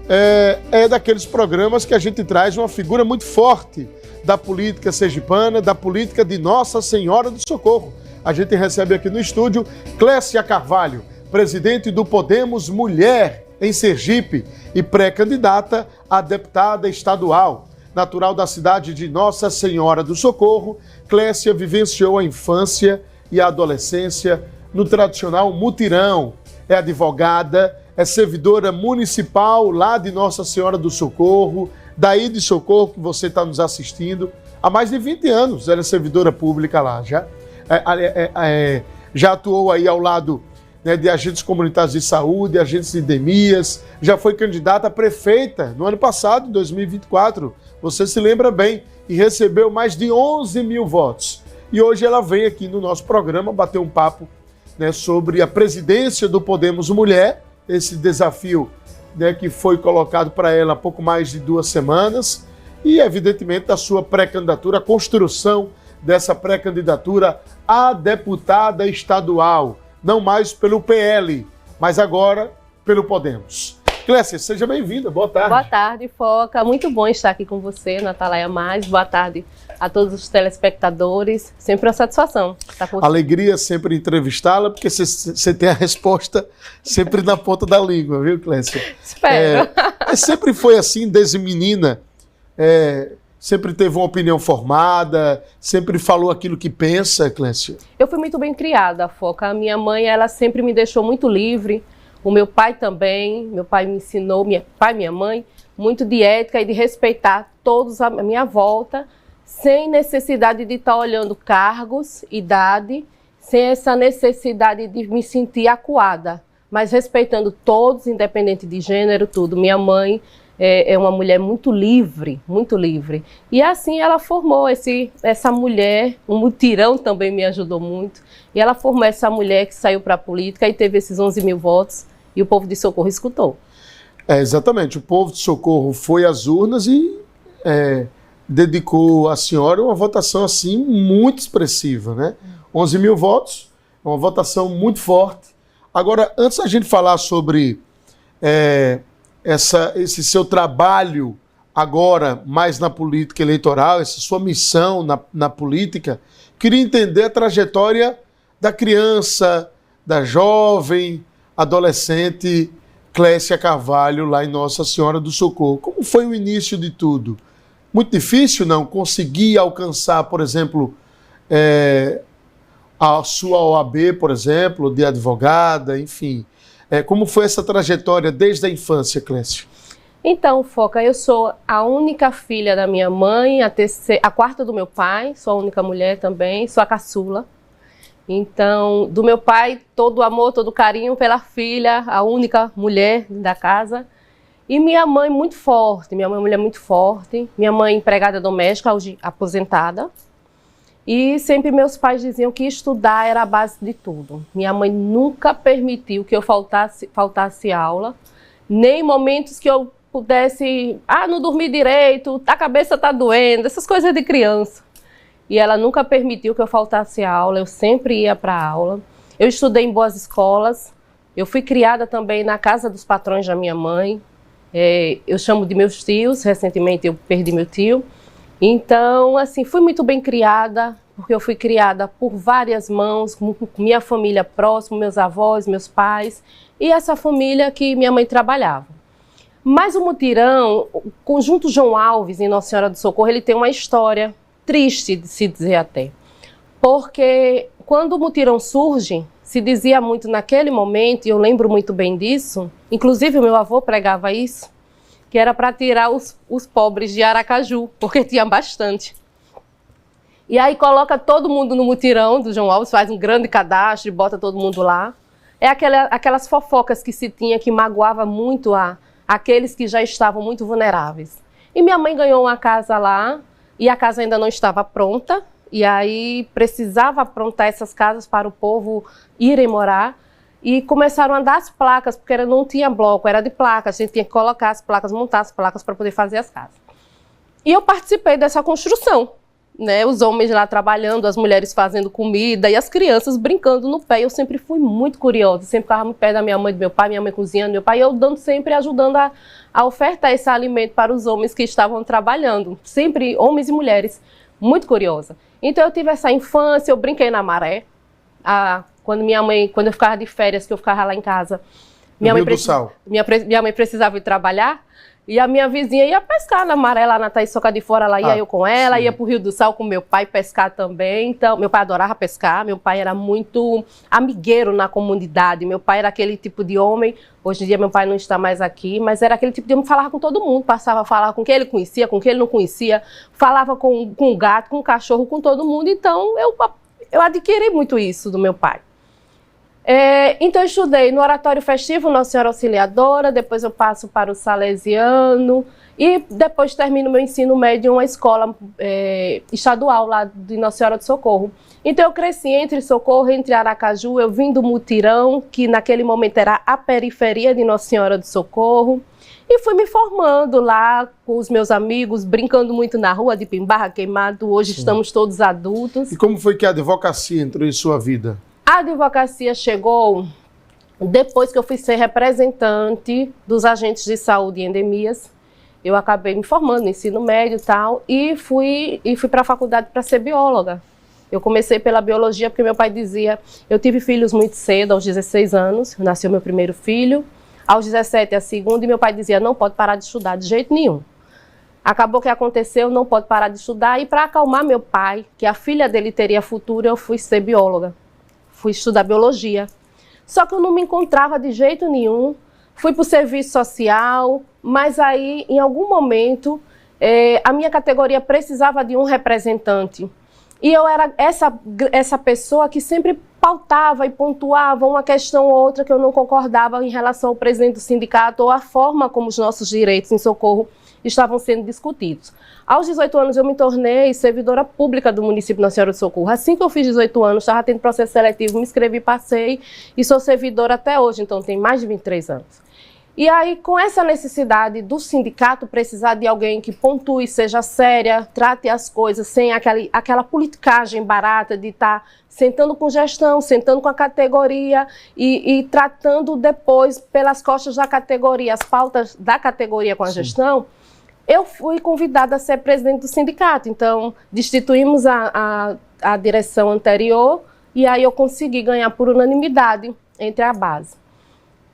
é daqueles programas que a gente traz uma figura muito forte da política sergipana, da política de Nossa Senhora do Socorro. A gente recebe aqui no estúdio Clécia Carvalho, presidente do Podemos Mulher em Sergipe e pré-candidata a deputada estadual. Natural da cidade de Nossa Senhora do Socorro, Clécia vivenciou a infância e a adolescência no tradicional mutirão. É advogada, é servidora municipal lá de Nossa Senhora do Socorro, daí de Socorro que você está nos assistindo. Há mais de 20 anos ela é servidora pública lá, já atuou aí ao lado, né, de agentes comunitários de saúde, agentes de endemias, já foi candidata a prefeita no ano passado, em 2024, você se lembra bem, e recebeu mais de 11 mil votos. E hoje ela vem aqui no nosso programa bater um papo, né, sobre a presidência do Podemos Mulher, esse desafio, né, que foi colocado para ela há pouco mais de 2 semanas, e evidentemente da sua pré-candidatura, a construção dessa pré-candidatura a deputada estadual, não mais pelo PL, mas agora pelo Podemos. Clécia, seja bem-vinda, boa tarde. Boa tarde, Foca. Muito bom estar aqui com você, Natalaia Mais. Boa tarde a todos os telespectadores. Sempre uma satisfação estar com você. Alegria sempre entrevistá-la, porque você tem a resposta sempre na ponta da língua, viu, Clécia? Espero. Sempre foi assim, desde menina, sempre teve uma opinião formada, sempre falou aquilo que pensa, Clécia? Eu fui muito bem criada, Foca. A minha mãe, ela sempre me deixou muito livre. O meu pai também, meu pai me ensinou, minha mãe, muito de ética e de respeitar todos à minha volta, sem necessidade de estar olhando cargos, idade, sem essa necessidade de me sentir acuada, mas respeitando todos, independente de gênero, tudo. Minha mãe é uma mulher muito livre, muito livre. E assim ela formou essa mulher, o mutirão também me ajudou muito, e ela formou essa mulher que saiu para a política e teve esses 11 mil votos, e o povo de Socorro escutou. Exatamente, o povo de Socorro foi às urnas e dedicou à senhora uma votação assim muito expressiva, né? 11 mil votos, uma votação muito forte. Agora, antes da gente falar sobre esse seu trabalho agora mais na política eleitoral, essa sua missão na política, queria entender a trajetória da criança, da jovem, adolescente Clécia Carvalho, lá em Nossa Senhora do Socorro. Como foi o início de tudo? Muito difícil, não? Conseguir alcançar, por exemplo, a sua OAB, por exemplo, de advogada, enfim. Como foi essa trajetória desde a infância, Clécia? Então, Foca, eu sou a única filha da minha mãe, a quarta do meu pai, sou a única mulher também, sou a caçula. Então, do meu pai, todo o amor, todo o carinho pela filha, a única mulher da casa. E minha mãe muito forte, minha mãe é uma mulher muito forte, minha mãe empregada doméstica, hoje aposentada. E sempre meus pais diziam que estudar era a base de tudo. Minha mãe nunca permitiu que eu faltasse aula, nem momentos que eu pudesse, não dormi direito, a cabeça tá doendo, essas coisas de criança. E ela nunca permitiu que eu faltasse aula, eu sempre ia para a aula. Eu estudei em boas escolas, eu fui criada também na casa dos patrões da minha mãe. Eu chamo de meus tios, recentemente eu perdi meu tio. Então, assim, fui muito bem criada, porque eu fui criada por várias mãos, com minha família próxima, meus avós, meus pais, e essa família que minha mãe trabalhava. Mas o mutirão, o Conjunto João Alves, em Nossa Senhora do Socorro, ele tem uma história triste de se dizer até, porque quando o mutirão surge, se dizia muito naquele momento, e eu lembro muito bem disso, inclusive o meu avô pregava isso, que era para tirar os pobres de Aracaju, porque tinha bastante. E aí coloca todo mundo no mutirão do João Alves, faz um grande cadastro e bota todo mundo lá. É aquelas fofocas que se tinha que magoava muito aqueles que já estavam muito vulneráveis. E minha mãe ganhou uma casa lá, e a casa ainda não estava pronta, e aí precisava aprontar essas casas para o povo irem morar, e começaram a dar as placas, porque não tinha bloco, era de placas, a gente tinha que colocar as placas, montar as placas para poder fazer as casas. E eu participei dessa construção. né, os homens lá trabalhando, as mulheres fazendo comida e as crianças brincando no pé. Eu sempre fui muito curiosa, sempre ficava muito perto da minha mãe, do meu pai, minha mãe cozinhando, meu pai, e eu dando sempre, ajudando a ofertar esse alimento para os homens que estavam trabalhando. Sempre homens e mulheres, muito curiosa. Então eu tive essa infância, eu brinquei na maré. Quando eu ficava de férias, que eu ficava lá em casa, minha mãe precisava ir trabalhar. E a minha vizinha ia pescar na maré, lá na Taçoca de Fora, lá ia eu com ela, ia pro Rio do Sal com meu pai pescar também. Então, meu pai adorava pescar, meu pai era muito amigueiro na comunidade, meu pai era aquele tipo de homem, hoje em dia meu pai não está mais aqui, mas era aquele tipo de homem que falava com todo mundo, passava a falar com quem ele conhecia, com quem ele não conhecia, falava com o gato, com o cachorro, com todo mundo. Então, eu adquiri muito isso do meu pai. Então eu estudei no Oratório Festivo Nossa Senhora Auxiliadora, depois eu passo para o Salesiano e depois termino meu ensino médio em uma escola estadual lá de Nossa Senhora do Socorro. Então eu cresci entre Socorro, entre Aracaju, eu vim do Mutirão, que naquele momento era a periferia de Nossa Senhora do Socorro, e fui me formando lá com os meus amigos, brincando muito na rua de Pimbarra Queimado. Hoje estamos todos adultos. E como foi que a advocacia entrou em sua vida? A advocacia chegou depois que eu fui ser representante dos agentes de saúde e endemias. Eu acabei me formando no ensino médio e tal, e fui para a faculdade para ser bióloga. Eu comecei pela biologia porque meu pai dizia... Eu tive filhos muito cedo, aos 16 anos, nasceu meu primeiro filho. Aos 17, a segunda, e meu pai dizia, não pode parar de estudar de jeito nenhum. Acabou que aconteceu, não pode parar de estudar, e para acalmar meu pai, que a filha dele teria futuro, eu fui ser bióloga. Fui estudar biologia. Só que eu não me encontrava de jeito nenhum. Fui para o serviço social, mas aí, em algum momento, a minha categoria precisava de um representante. E eu era essa pessoa que sempre pautava e pontuava uma questão ou outra que eu não concordava em relação ao presidente do sindicato ou a forma como os nossos direitos em socorro estavam sendo discutidos. Aos 18 anos eu me tornei servidora pública do município de Nossa Senhora do Socorro. Assim que eu fiz 18 anos, estava tendo processo seletivo, me inscrevi, passei e sou servidora até hoje, então tem mais de 23 anos. E aí, com essa necessidade do sindicato precisar de alguém que pontue, seja séria, trate as coisas sem aquela politicagem barata de estar sentando com gestão, sentando com a categoria e tratando depois pelas costas da categoria, as pautas da categoria com a gestão, eu fui convidada a ser presidente do sindicato. Então, destituímos a direção anterior e aí eu consegui ganhar por unanimidade entre a base.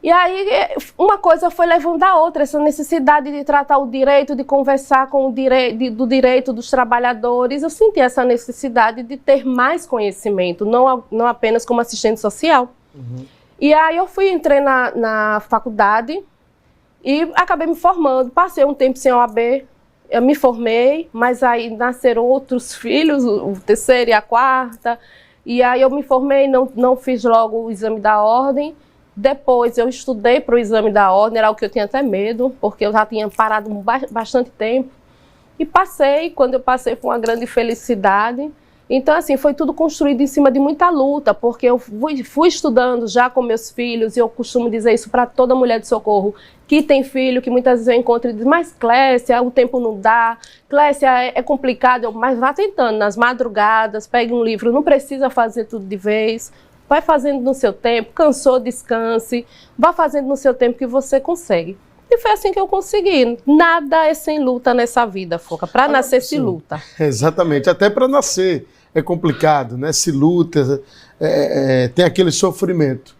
E aí, uma coisa foi levando a outra, essa necessidade de tratar o direito, de conversar com o do direito dos trabalhadores. Eu senti essa necessidade de ter mais conhecimento, não apenas como assistente social. Uhum. E aí eu entrei na faculdade e acabei me formando. Passei um tempo sem OAB, eu me formei, mas aí nasceram outros filhos, o terceiro e a quarta. E aí eu me formei, não fiz logo o exame da ordem. Depois eu estudei para o exame da ordem, era o que eu tinha até medo, porque eu já tinha parado bastante tempo. E passei, quando eu passei foi uma grande felicidade. Então, assim, foi tudo construído em cima de muita luta, porque eu fui estudando já com meus filhos, e eu costumo dizer isso para toda mulher de socorro que tem filho, que muitas vezes eu encontro e diz, mas Clécia, o tempo não dá, Clécia, é complicado, mas vá tentando, nas madrugadas, pegue um livro, não precisa fazer tudo de vez. Vai fazendo no seu tempo, cansou, descanse, vá fazendo no seu tempo que você consegue. E foi assim que eu consegui. Nada é sem luta nessa vida, Foca. Para nascer, se luta. Exatamente. Até para nascer é complicado, né? Se luta, tem aquele sofrimento.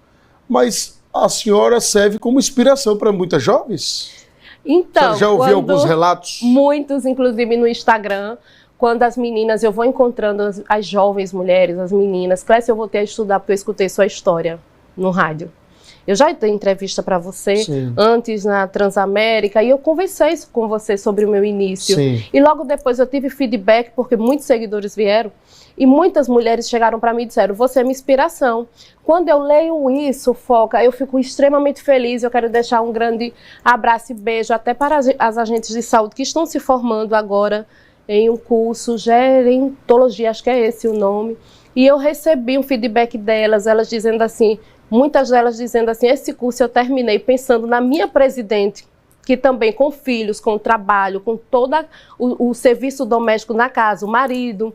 Mas a senhora serve como inspiração para muitas jovens? Então, já ouviu alguns relatos? Muitos, inclusive no Instagram. Quando as meninas, eu vou encontrando as jovens mulheres, as meninas, Clécia, eu voltei a estudar porque eu escutei sua história no rádio. Eu já dei entrevista para você antes na Transamérica e eu conversei com você sobre o meu início. Sim. E logo depois eu tive feedback porque muitos seguidores vieram e muitas mulheres chegaram para mim e disseram, você é minha inspiração. Quando eu leio isso, Foca, eu fico extremamente feliz. Eu quero deixar um grande abraço e beijo até para as agentes de saúde que estão se formando agora em um curso, gerontologia, acho que é esse o nome, e eu recebi um feedback delas, elas dizendo assim, muitas delas dizendo assim, esse curso eu terminei pensando na minha presidente, que também com filhos, com trabalho, com todo o serviço doméstico na casa, o marido.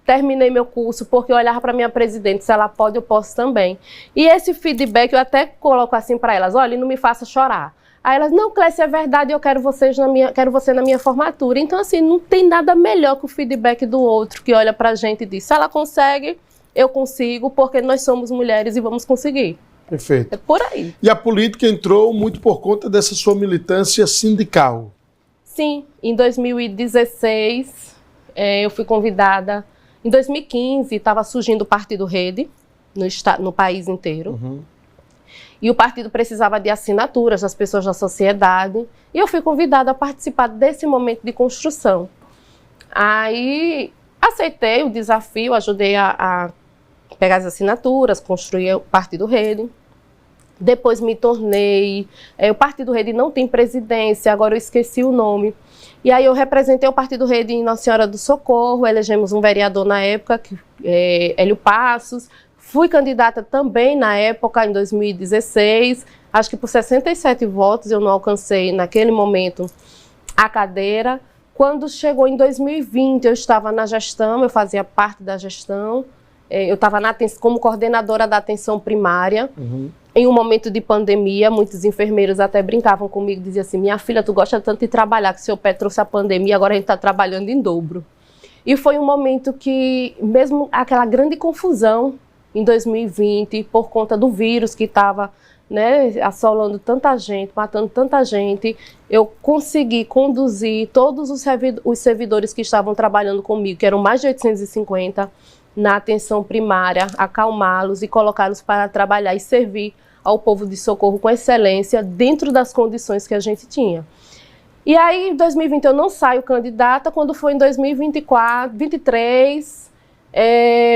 Terminei meu curso porque eu olhava para minha presidente, se ela pode, eu posso também. E esse feedback eu até coloco assim para elas, olha, não me faça chorar. Aí elas, não, Clécia, é verdade, eu quero você na minha formatura. Então, assim, não tem nada melhor que o feedback do outro, que olha pra gente e diz, se ela consegue, eu consigo, porque nós somos mulheres e vamos conseguir. Perfeito. É por aí. E a política entrou muito por conta dessa sua militância sindical. Sim, em 2016, eu fui convidada. Em 2015, estava surgindo o Partido Rede no país inteiro. Uhum. E o partido precisava de assinaturas das pessoas da sociedade. E eu fui convidada a participar desse momento de construção. Aí aceitei o desafio, ajudei a pegar as assinaturas, construir o Partido Rede. Depois me tornei... o Partido Rede não tem presidência, agora eu esqueci o nome. E aí eu representei o Partido Rede em Nossa Senhora do Socorro, elegemos um vereador na época, Hélio Passos. Fui candidata também na época, em 2016, acho que por 67 votos eu não alcancei naquele momento a cadeira. Quando chegou em 2020, eu estava na gestão, eu fazia parte da gestão, eu estava como coordenadora da atenção primária. Uhum. Em um momento de pandemia, muitos enfermeiros até brincavam comigo, diziam assim, minha filha, tu gosta tanto de trabalhar, que seu pé trouxe a pandemia, agora a gente está trabalhando em dobro. E foi um momento que, mesmo aquela grande confusão, em 2020, por conta do vírus que estava, né, assolando tanta gente, matando tanta gente, eu consegui conduzir todos os servidores que estavam trabalhando comigo, que eram mais de 850, na atenção primária, acalmá-los e colocá-los para trabalhar e servir ao povo de Socorro com excelência, dentro das condições que a gente tinha. E aí, em 2020, eu não saio candidata, quando foi em 2024, 2023...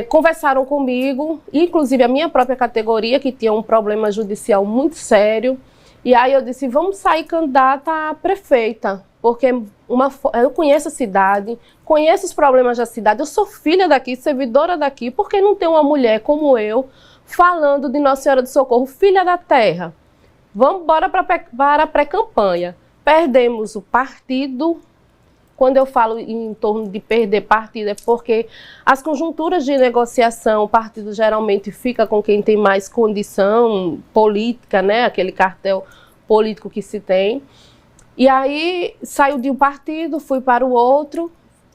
conversaram comigo, inclusive a minha própria categoria, que tinha um problema judicial muito sério, e aí eu disse, vamos sair candidata a prefeita, porque eu conheço a cidade, conheço os problemas da cidade, eu sou filha daqui, servidora daqui, por que não ter uma mulher como eu, falando de Nossa Senhora do Socorro, filha da terra? Vamos embora para a pré-campanha. Perdemos o partido. Quando eu falo em torno de perder partido, é porque as conjunturas de negociação, o partido geralmente fica com quem tem mais condição política, né? Aquele cartel político que se tem. E aí, saiu de um partido, fui para o outro.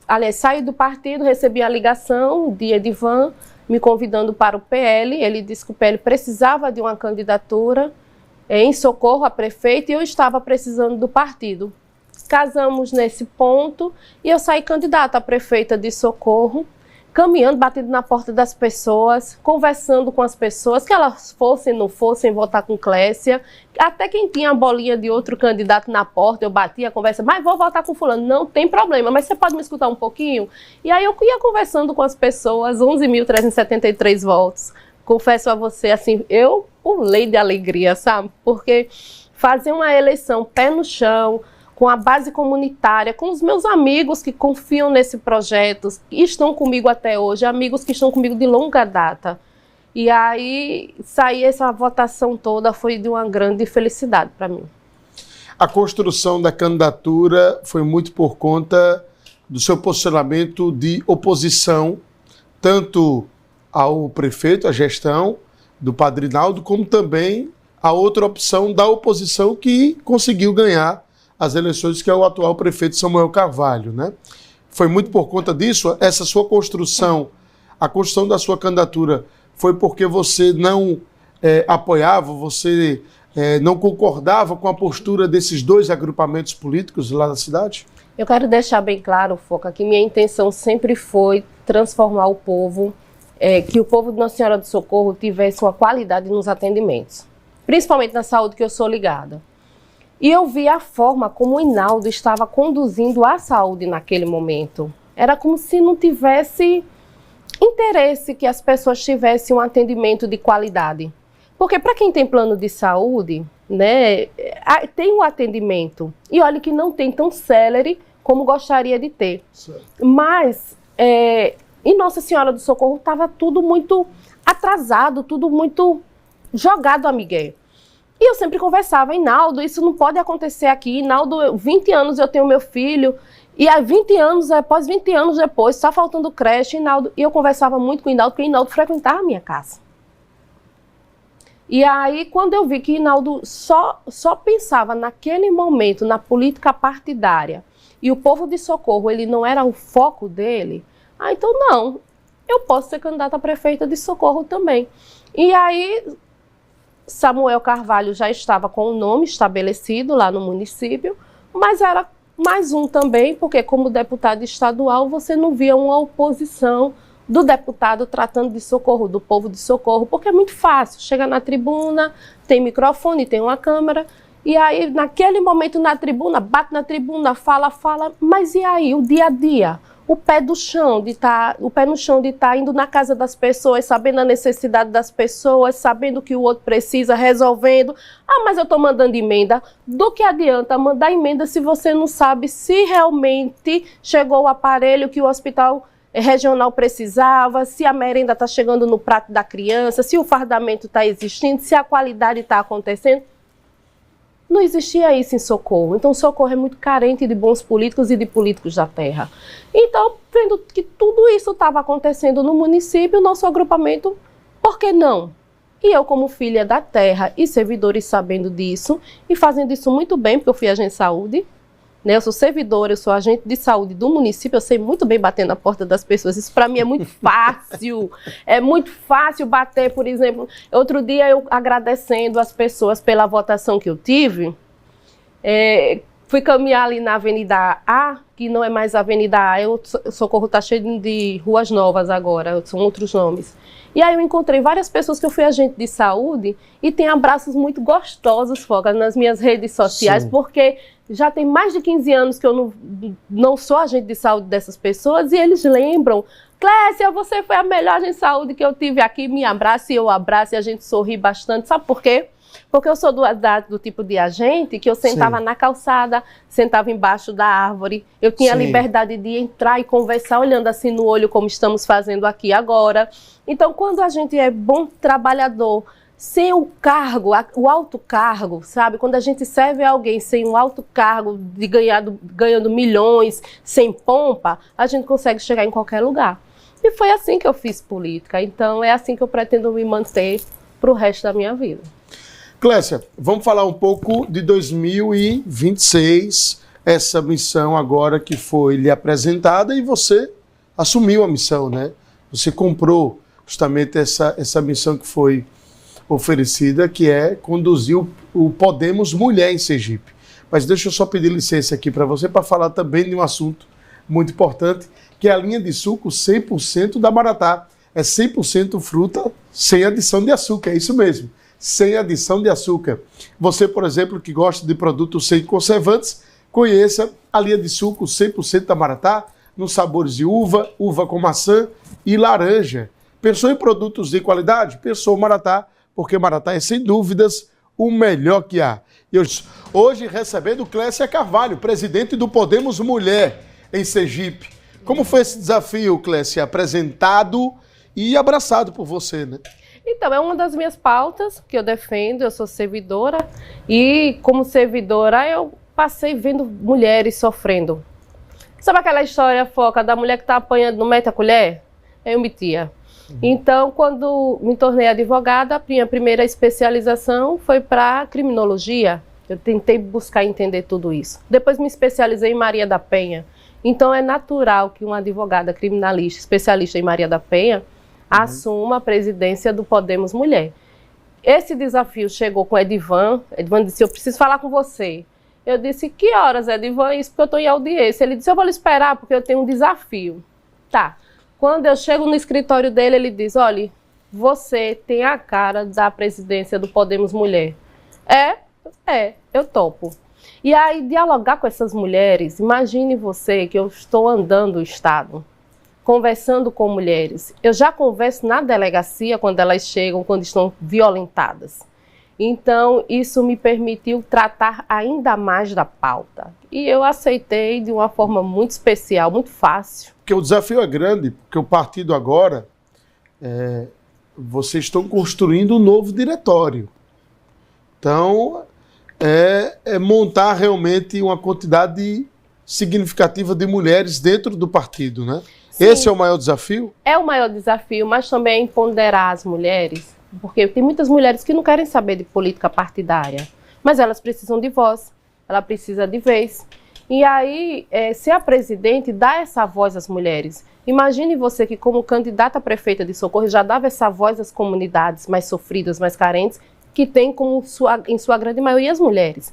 Aliás, saí do partido, recebi a ligação de Edivan, me convidando para o PL. Ele disse que o PL precisava de uma candidatura em Socorro a prefeito e eu estava precisando do partido. Casamos nesse ponto e eu saí candidata a prefeita de Socorro, caminhando, batendo na porta das pessoas, conversando com as pessoas, que elas fossem ou não fossem votar com Clécia. Até quem tinha a bolinha de outro candidato na porta, eu batia a conversa, mas vou votar com fulano. Não tem problema, mas você pode me escutar um pouquinho? E aí eu ia conversando com as pessoas, 11.373 votos. Confesso a você, assim, eu pulei de alegria, sabe? Porque fazer uma eleição pé no chão, com a base comunitária, com os meus amigos que confiam nesse projeto, que estão comigo até hoje, amigos que estão comigo de longa data. E aí, sair essa votação toda foi de uma grande felicidade para mim. A construção da candidatura foi muito por conta do seu posicionamento de oposição, tanto ao prefeito, à gestão do Padre Naldo, como também a outra opção da oposição que conseguiu ganhar as eleições, que é o atual prefeito Samuel Carvalho, né? Foi muito por conta disso, essa sua construção, a construção da sua candidatura, foi porque você não apoiava, você não concordava com a postura desses dois agrupamentos políticos lá da cidade? Eu quero deixar bem claro, Foca, que minha intenção sempre foi transformar o povo, que o povo de Nossa Senhora do Socorro tivesse uma qualidade nos atendimentos, principalmente na saúde, que eu sou ligada. E eu vi a forma como o Hinaldo estava conduzindo a saúde naquele momento. Era como se não tivesse interesse que as pessoas tivessem um atendimento de qualidade. Porque para quem tem plano de saúde, né, tem um atendimento. E olha que não tem tão célere como gostaria de ter. Certo. Mas em Nossa Senhora do Socorro estava tudo muito atrasado, tudo muito jogado a migué. E eu sempre conversava, Inaldo, isso não pode acontecer aqui, Inaldo, 20 anos eu tenho meu filho, e há 20 anos, após 20 anos depois, está faltando creche, Inaldo. E eu conversava muito com o Inaldo, porque o Inaldo frequentava a minha casa. E aí, quando eu vi que Inaldo só pensava naquele momento, na política partidária, e o povo de Socorro, ele não era o foco dele, então não, eu posso ser candidata a prefeita de Socorro também. E aí, Samuel Carvalho já estava com o nome estabelecido lá no município, mas era mais um também, porque como deputado estadual, você não via uma oposição do deputado tratando de Socorro, do povo de Socorro, porque é muito fácil, chega na tribuna, tem microfone, tem uma câmera, e aí naquele momento na tribuna, bate na tribuna, fala, mas e aí, o dia a dia? O pé no chão de estar indo na casa das pessoas, sabendo a necessidade das pessoas, sabendo o que o outro precisa, resolvendo. Mas eu estou mandando emenda. Do que adianta mandar emenda se você não sabe se realmente chegou o aparelho que o hospital regional precisava, se a merenda está chegando no prato da criança, se o fardamento está existindo, se a qualidade está acontecendo? Não existia isso em Socorro. Então, Socorro é muito carente de bons políticos e de políticos da terra. Então, vendo que tudo isso estava acontecendo no município, nosso agrupamento, por que não? E eu, como filha da terra e servidores sabendo disso, e fazendo isso muito bem, porque eu fui agente de saúde, né? Eu sou servidora, eu sou agente de saúde do município, eu sei muito bem bater na porta das pessoas, isso para mim é muito fácil, é muito fácil bater, por exemplo, outro dia eu agradecendo as pessoas pela votação que eu tive, fui caminhar ali na Avenida A, que não é mais Avenida A, o Socorro está cheio de ruas novas agora, são outros nomes. E aí eu encontrei várias pessoas que eu fui agente de saúde e tem abraços muito gostosos, Foca, nas minhas redes sociais, Sim. Porque já tem mais de 15 anos que eu não sou agente de saúde dessas pessoas e eles lembram, Clécia, você foi a melhor agente de saúde que eu tive aqui, me abraça e eu abraço e a gente sorri bastante. Sabe por quê? Porque eu sou do tipo de agente que eu sentava Sim. na calçada, sentava embaixo da árvore, eu tinha Sim. a liberdade de entrar e conversar olhando assim no olho como estamos fazendo aqui agora. Então, quando a gente é bom trabalhador, sem o cargo, o alto cargo, sabe? Quando a gente serve a alguém sem um alto cargo, ganhando milhões, sem pompa, a gente consegue chegar em qualquer lugar. E foi assim que eu fiz política. Então, é assim que eu pretendo me manter para o resto da minha vida. Clécia, vamos falar um pouco de 2026, essa missão agora que foi lhe apresentada e você assumiu a missão, né? Você comprou justamente essa missão que foi oferecida, que é conduzir o Podemos Mulher em Sergipe. Mas deixa eu só pedir licença aqui para você para falar também de um assunto muito importante, que é a linha de suco 100% da Maratá. É 100% fruta sem adição de açúcar, é isso mesmo, sem adição de açúcar. Você, por exemplo, que gosta de produtos sem conservantes, conheça a linha de suco 100% da Maratá, nos sabores de uva, uva com maçã e laranja. Pensou em produtos de qualidade? Pensou Maratá, porque Maratá é, sem dúvidas, o melhor que há. E hoje recebendo Clécia Carvalho, presidente do Podemos Mulher em Sergipe. Como foi esse desafio, Clécia, apresentado e abraçado por você, né? Então, é uma das minhas pautas que eu defendo, eu sou servidora e como servidora eu passei vendo mulheres sofrendo. Sabe aquela história, Foca, da mulher que está apanhando, não mete a colher? Eu metia. Então, quando me tornei advogada, a minha primeira especialização foi para criminologia. Eu tentei buscar entender tudo isso. Depois me especializei em Maria da Penha. Então, é natural que uma advogada criminalista, especialista em Maria da Penha, assuma a presidência do Podemos Mulher. Esse desafio chegou com Edivan. Edivan disse, eu preciso falar com você. Eu disse, que horas, Edivan? Isso porque eu estou em audiência. Ele disse, eu vou lhe esperar porque eu tenho um desafio. Tá. Quando eu chego no escritório dele, ele diz, olha, você tem a cara da presidência do Podemos Mulher. Eu topo. E aí, dialogar com essas mulheres, imagine você que eu estou andando o estado, conversando com mulheres. Eu já converso na delegacia quando elas chegam, quando estão violentadas. Então, isso me permitiu tratar ainda mais da pauta. E eu aceitei de uma forma muito especial, muito fácil. Porque o desafio é grande, porque o partido agora, vocês estão construindo um novo diretório. Então, é montar realmente uma quantidade significativa de mulheres dentro do partido, né? Sim. Esse é o maior desafio? É o maior desafio, mas também é empoderar as mulheres, porque tem muitas mulheres que não querem saber de política partidária, mas elas precisam de voz, ela precisa de vez. E aí, ser a presidente dá essa voz às mulheres. Imagine você que, como candidata a prefeita de Socorro, já dava essa voz às comunidades mais sofridas, mais carentes, que tem como em sua grande maioria as mulheres.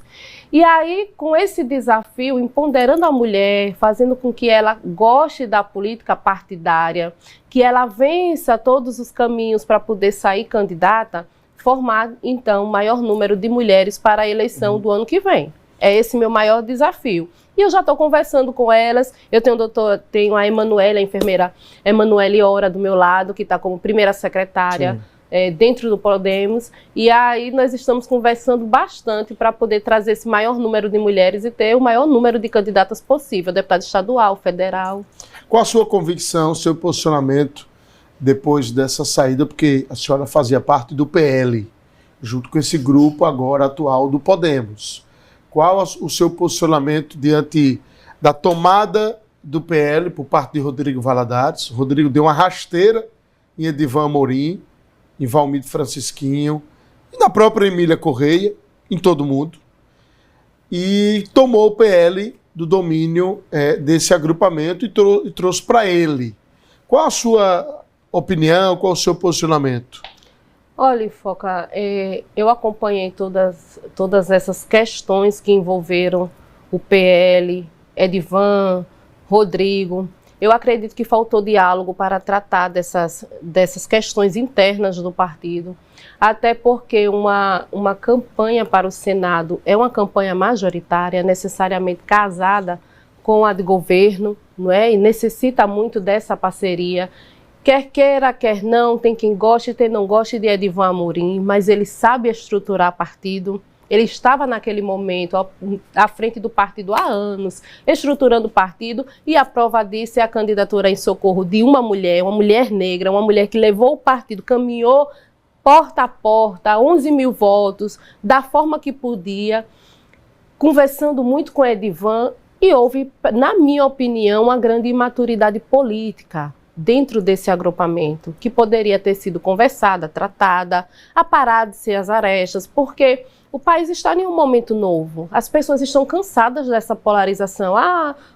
E aí, com esse desafio, empoderando a mulher, fazendo com que ela goste da política partidária, que ela vença todos os caminhos para poder sair candidata, formar, então, o maior número de mulheres para a eleição do ano que vem. É esse meu maior desafio. E eu já estou conversando com elas. Eu tenho a Emanuele, a enfermeira Emanuele Ora do meu lado, que está como primeira secretária dentro do Podemos. E aí nós estamos conversando bastante para poder trazer esse maior número de mulheres e ter o maior número de candidatas possível, deputado estadual, federal. Qual a sua convicção, seu posicionamento depois dessa saída? Porque a senhora fazia parte do PL, junto com esse grupo agora atual do Podemos. Qual o seu posicionamento diante da tomada do PL por parte de Rodrigo Valadares? Rodrigo deu uma rasteira em Edivan Amorim, em Valmir Francisquinho, e na própria Emília Correia, em todo mundo, e tomou o PL do domínio desse agrupamento e trouxe para ele. Qual a sua opinião, qual o seu posicionamento? Olha, Foca, eu acompanhei todas essas questões que envolveram o PL, Edivan, Rodrigo. Eu acredito que faltou diálogo para tratar dessas questões internas do partido, até porque uma campanha para o Senado é uma campanha majoritária, necessariamente casada com a de governo, não é? E necessita muito dessa parceria. Quer queira, quer não, tem quem goste e tem não goste de Edivan Amorim, mas ele sabe estruturar partido. Ele estava naquele momento à frente do partido há anos, estruturando o partido, e a prova disso é a candidatura em Socorro de uma mulher negra, uma mulher que levou o partido, caminhou porta a porta, 11 mil votos, da forma que podia, conversando muito com Edivan, e houve, na minha opinião, uma grande imaturidade política dentro desse agrupamento, que poderia ter sido conversada, tratada, aparar de ser as arestas, porque o país está em um momento novo. As pessoas estão cansadas dessa polarização.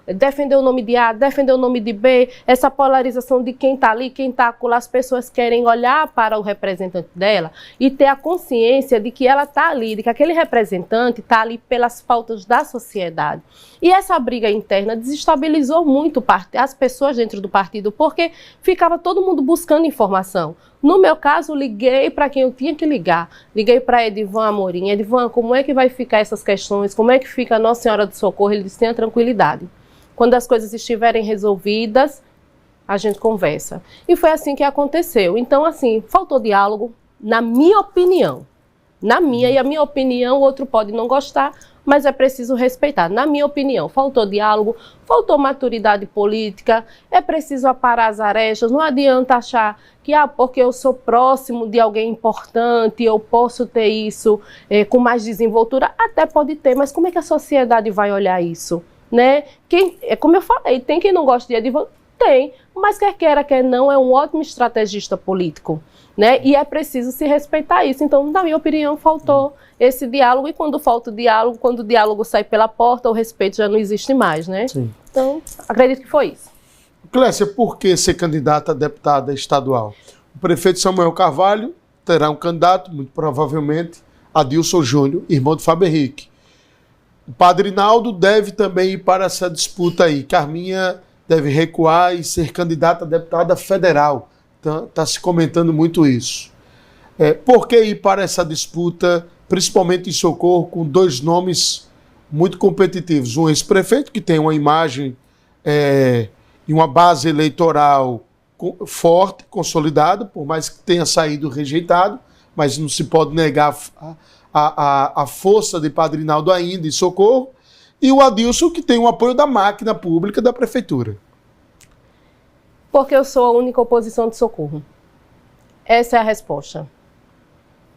Defender o nome de A, defender o nome de B, essa polarização de quem está ali, quem está acolá. As pessoas querem olhar para o representante dela e ter a consciência de que ela está ali, de que aquele representante está ali pelas pautas da sociedade. E essa briga interna desestabilizou muito as pessoas dentro do partido, porque ficava todo mundo buscando informação. No meu caso, liguei para quem eu tinha que ligar. Liguei para Edivan Amorim. Edivan, como é que vai ficar essas questões? Como é que fica a Nossa Senhora do Socorro? Ele disse, tenha tranquilidade. Quando as coisas estiverem resolvidas, a gente conversa. E foi assim que aconteceu. Então, assim, faltou diálogo, na minha opinião. Na minha, e a minha opinião, o outro pode não gostar, mas é preciso respeitar. Na minha opinião, faltou diálogo, faltou maturidade política, é preciso aparar as arestas, não adianta achar que, porque eu sou próximo de alguém importante, eu posso ter isso com mais desenvoltura, até pode ter, mas como é que a sociedade vai olhar isso? Né? Como eu falei, tem quem não gosta de Edivan? Tem, mas quer queira, quer não, é um ótimo estrategista político. Né? E é preciso se respeitar isso. Então, na minha opinião, faltou esse diálogo, e quando falta o diálogo, quando o diálogo sai pela porta, o respeito já não existe mais, né? Sim. Então, acredito que foi isso. Clécia, por que ser candidata a deputada estadual? O prefeito Samuel Carvalho terá um candidato, muito provavelmente, Adilson Júnior, irmão de Fábio Henrique. O Padre Naldo deve também ir para essa disputa aí. Carminha deve recuar e ser candidata a deputada federal. Está se comentando muito isso. Por que ir para essa disputa, principalmente em Socorro, com dois nomes muito competitivos? Um ex-prefeito, que tem uma imagem e uma base eleitoral forte, consolidada, por mais que tenha saído rejeitado, mas não se pode negar a força de Padre Naldo ainda em Socorro, e o Adilson, que tem o apoio da máquina pública da prefeitura. Porque eu sou a única oposição de Socorro. Essa é a resposta.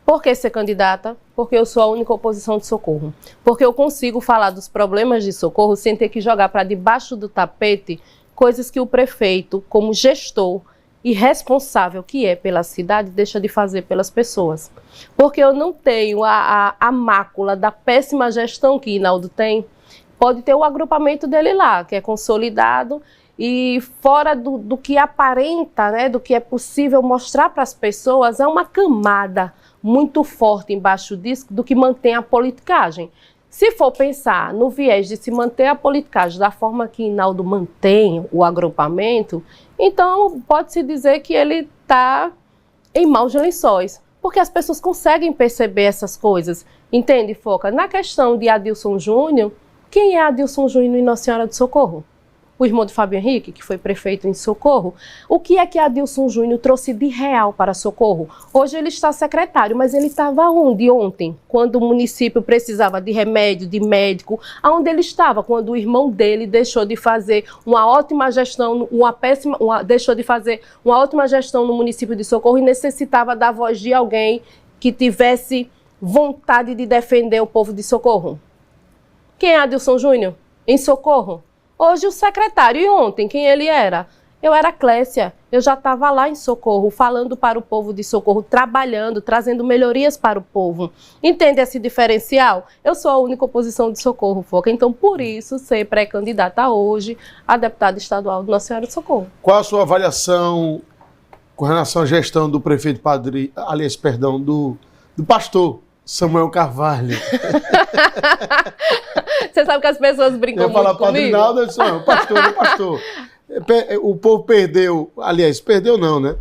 Por que ser candidata? Porque eu sou a única oposição de Socorro. Porque eu consigo falar dos problemas de Socorro sem ter que jogar para debaixo do tapete coisas que o prefeito, como gestor e responsável que é pela cidade, deixa de fazer pelas pessoas. Porque eu não tenho a mácula da péssima gestão que Hinaldo tem. Pode ter o agrupamento dele lá, que é consolidado, e fora do que aparenta, né, do que é possível mostrar para as pessoas, é uma camada muito forte embaixo disso do que mantém a politicagem. Se for pensar no viés de se manter a politicagem da forma que Hinaldo mantém o agrupamento, então pode-se dizer que ele está em maus lençóis, porque as pessoas conseguem perceber essas coisas. Entende, Foca? Na questão de Adilson Júnior, quem é Adilson Júnior em Nossa Senhora do Socorro? O irmão de Fábio Henrique, que foi prefeito em Socorro. O que é que Adilson Júnior trouxe de real para Socorro? Hoje ele está secretário, mas ele estava onde ontem? Quando o município precisava de remédio, de médico. Aonde ele estava? Quando o irmão dele deixou de fazer uma ótima gestão, deixou de fazer uma ótima gestão no município de Socorro e necessitava da voz de alguém que tivesse vontade de defender o povo de Socorro. Quem é Adilson Júnior? Em Socorro? Hoje o secretário. E ontem, quem ele era? Eu era Clécia. Eu já estava lá em Socorro, falando para o povo de Socorro, trabalhando, trazendo melhorias para o povo. Entende esse diferencial? Eu sou a única oposição de Socorro, Foca. Então, por isso, ser pré-candidata hoje a deputada estadual de Nossa Senhora do Socorro. Qual a sua avaliação com relação à gestão do prefeito do pastor Samuel Carvalho? Você sabe que as pessoas brincam muito comigo? Eu ia falar Padre Hinaldo, eu disse, não, pastor. O povo perdeu, perdeu não, né?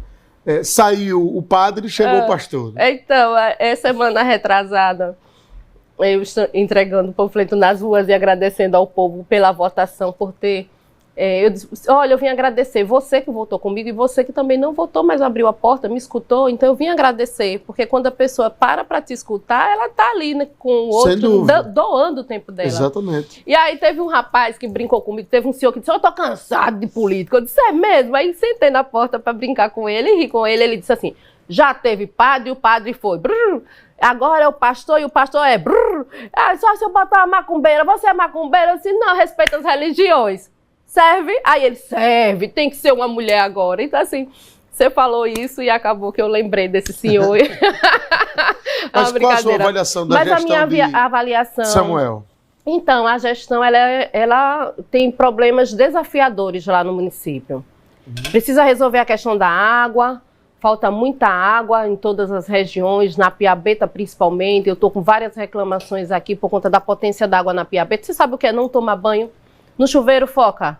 Saiu o padre e chegou o pastor. Então, semana retrasada, eu estou entregando o panfleto nas ruas e agradecendo ao povo pela votação, por ter... eu disse, olha, eu vim agradecer você que votou comigo e você que também não votou, mas abriu a porta, me escutou, então eu vim agradecer, porque quando a pessoa para te escutar, ela tá ali, né, com o outro, doando o tempo dela. Exatamente. E aí teve um rapaz que brincou comigo, teve um senhor que disse, eu tô cansado de política. Eu disse, é mesmo? Aí sentei na porta para brincar com ele e ri com ele, ele disse assim, já teve padre e o padre foi, brrr. Agora é o pastor e o pastor é, brrr. Só se eu botar uma macumbeira, você é macumbeira? Eu disse, não, respeita as religiões. Serve? Aí ele, serve, tem que ser uma mulher agora. Então, assim, você falou isso e acabou que eu lembrei desse senhor. Mas qual a sua avaliação da gestão a minha avaliação, Samuel? Então, a gestão, ela tem problemas desafiadores lá no município. Precisa resolver a questão da água, falta muita água em todas as regiões, na Piabeta principalmente. Eu estou com várias reclamações aqui por conta da potência da água na Piabeta. Você sabe o que é não tomar banho? No chuveiro, Foca.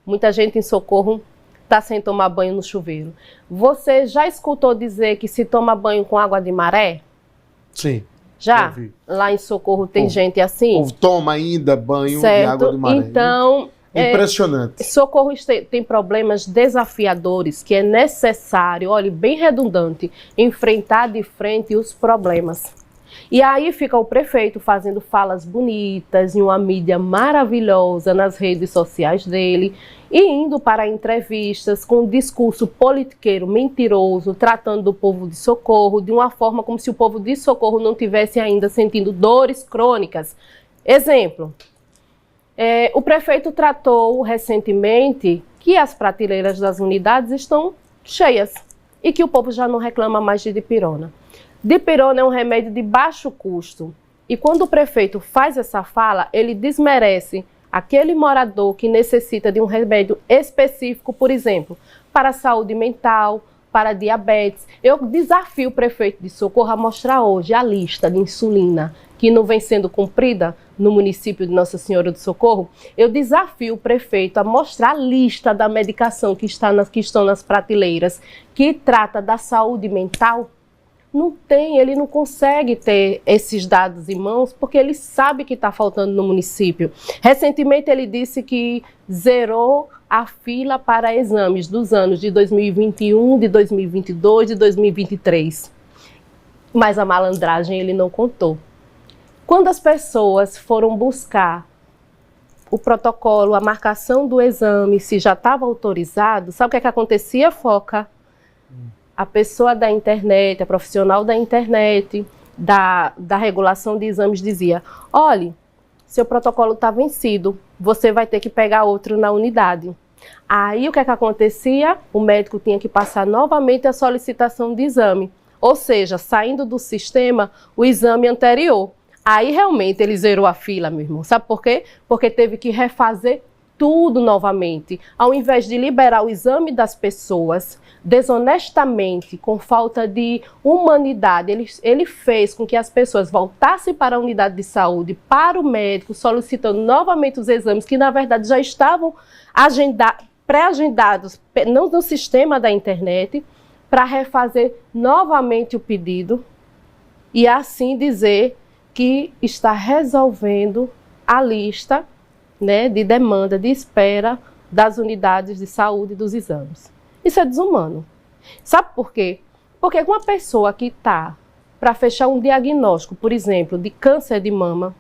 Muita gente em Socorro está sem tomar banho no chuveiro. Você já escutou dizer que se toma banho com água de maré? Sim. Já? Lá em Socorro tem gente assim? O povo toma ainda banho de água de maré. Então, impressionante. Socorro tem problemas desafiadores que é necessário, olha, bem redundante, enfrentar de frente os problemas. E aí fica o prefeito fazendo falas bonitas em uma mídia maravilhosa nas redes sociais dele e indo para entrevistas com um discurso politiqueiro mentiroso, tratando do povo de Socorro de uma forma como se o povo de Socorro não tivesse ainda sentindo dores crônicas. Exemplo, o prefeito tratou recentemente que as prateleiras das unidades estão cheias e que o povo já não reclama mais de dipirona. Dipirona é um remédio de baixo custo e quando o prefeito faz essa fala, ele desmerece aquele morador que necessita de um remédio específico, por exemplo, para a saúde mental, para diabetes. Eu desafio o prefeito de Socorro a mostrar hoje a lista de insulina que não vem sendo cumprida no município de Nossa Senhora do Socorro. Eu desafio o prefeito a mostrar a lista da medicação que estão nas prateleiras, que trata da saúde mental. Não tem, ele não consegue ter esses dados em mãos porque ele sabe que está faltando no município. Recentemente ele disse que zerou a fila para exames dos anos de 2021, de 2022 e 2023. Mas a malandragem ele não contou. Quando as pessoas foram buscar o protocolo, a marcação do exame, se já estava autorizado, sabe o que acontecia, Foca? a pessoa da internet, a profissional da internet, da regulação de exames dizia, olhe, seu protocolo está vencido, você vai ter que pegar outro na unidade. Aí o que é que acontecia? O médico tinha que passar novamente a solicitação de exame, ou seja, saindo do sistema o exame anterior. Aí realmente ele zerou a fila, meu irmão. Sabe por quê? Porque teve que refazer tudo novamente. Ao invés de liberar o exame das pessoas desonestamente, com falta de humanidade, ele fez com que as pessoas voltassem para a unidade de saúde, para o médico, solicitando novamente os exames que na verdade já estavam pré-agendados no sistema da internet, para refazer novamente o pedido e assim dizer que está resolvendo a lista, né, de demanda, de espera das unidades de saúde dos exames. Isso é desumano. Sabe por quê? Porque uma pessoa que está para fechar um diagnóstico, por exemplo, de câncer de mama,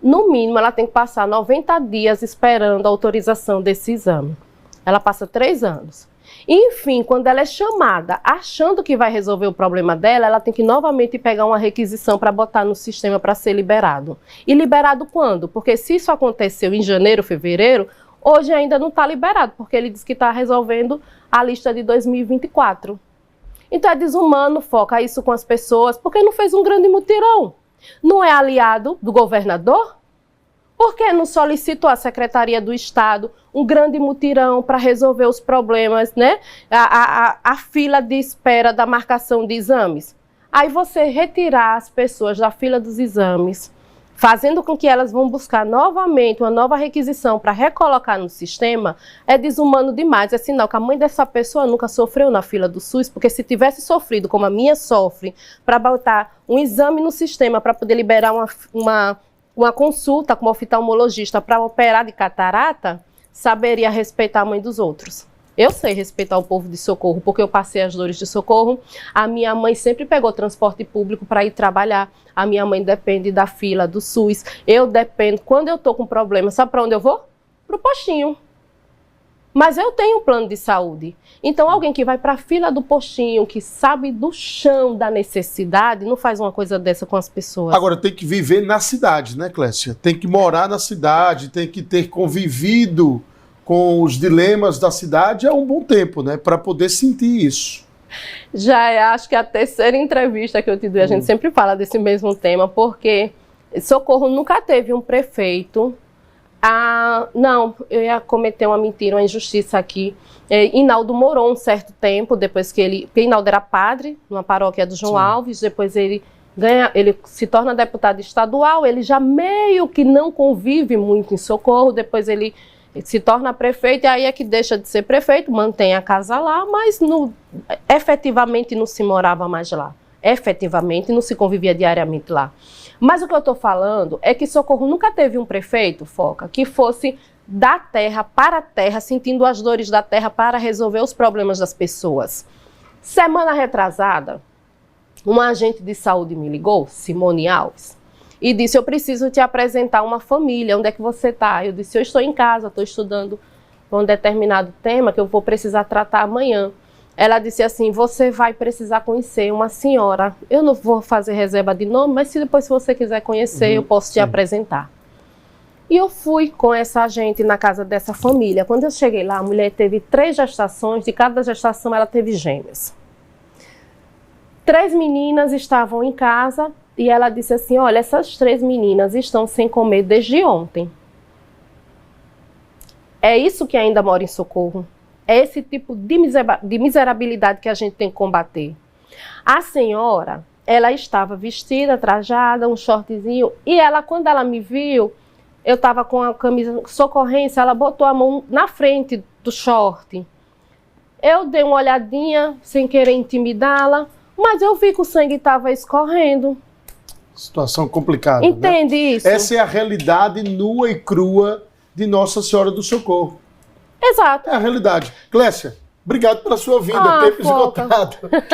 no mínimo ela tem que passar 90 dias esperando a autorização desse exame. Ela passa 3 anos. Enfim, quando ela é chamada, achando que vai resolver o problema dela, ela tem que novamente pegar uma requisição para botar no sistema para ser liberado. E liberado quando? Porque se isso aconteceu em janeiro, fevereiro, hoje ainda não está liberado, porque ele diz que está resolvendo a lista de 2024. Então é desumano focar isso com as pessoas, porque não fez um grande mutirão. Não é aliado do governador? Por que não solicitou à Secretaria do Estado um grande mutirão para resolver os problemas, né? A fila de espera da marcação de exames? Aí você retirar as pessoas da fila dos exames, fazendo com que elas vão buscar novamente uma nova requisição para recolocar no sistema, é desumano demais. É sinal que a mãe dessa pessoa nunca sofreu na fila do SUS, porque se tivesse sofrido, como a minha sofre, para botar um exame no sistema para poder liberar uma consulta com um oftalmologista para operar de catarata, saberia respeitar a mãe dos outros. Eu sei respeitar o povo de Socorro, porque eu passei as dores de Socorro. A minha mãe sempre pegou transporte público para ir trabalhar. A minha mãe depende da fila do SUS. Eu dependo. Quando eu estou com problema, sabe para onde eu vou? Para o postinho. Mas eu tenho um plano de saúde. Então, alguém que vai para a fila do postinho, que sabe do chão da necessidade, não faz uma coisa dessa com as pessoas. Agora, tem que viver na cidade, né, Clécia? Tem que morar na cidade, tem que ter convivido com os dilemas da cidade há um bom tempo, né, para poder sentir isso. Já acho que é a terceira entrevista que eu te dou, a gente sempre fala desse mesmo tema, porque Socorro nunca teve um prefeito. Não, eu ia cometer uma mentira, uma injustiça aqui. Inaldo morou um certo tempo, depois que Inaldo era padre, numa paróquia do João Alves, depois ele se torna deputado estadual, ele já meio que não convive muito em Socorro, depois ele se torna prefeito, e aí é que deixa de ser prefeito, mantém a casa lá, mas efetivamente não se morava mais lá. Efetivamente não se convivia diariamente lá. Mas o que eu estou falando é que Socorro nunca teve um prefeito, Foca, que fosse da terra para a terra, sentindo as dores da terra para resolver os problemas das pessoas. Semana retrasada, uma agente de saúde me ligou, Simone Alves, e disse, eu preciso te apresentar uma família, onde é que você está? Eu disse, eu estou em casa, estou estudando um determinado tema que eu vou precisar tratar amanhã. Ela disse assim, você vai precisar conhecer uma senhora. Eu não vou fazer reserva de nome, mas se depois você quiser conhecer, eu posso te apresentar. E eu fui com essa gente na casa dessa família. Quando eu cheguei lá, a mulher teve 3 gestações, de cada gestação ela teve gêmeas. 3 meninas estavam em casa e ela disse assim, olha, essas 3 meninas estão sem comer desde ontem. É isso que ainda mora em Socorro. É esse tipo de miserabilidade que a gente tem que combater. A senhora, ela estava vestida, trajada, um shortzinho, e ela, quando ela me viu, eu estava com a camisa socorrência, ela botou a mão na frente do short. Eu dei uma olhadinha, sem querer intimidá-la, mas eu vi que o sangue estava escorrendo. Situação complicada, Entende isso? Essa é a realidade nua e crua de Nossa Senhora do Socorro. Exato. É a realidade. Clécia, obrigado pela sua vinda. Tempo Foca. esgotado.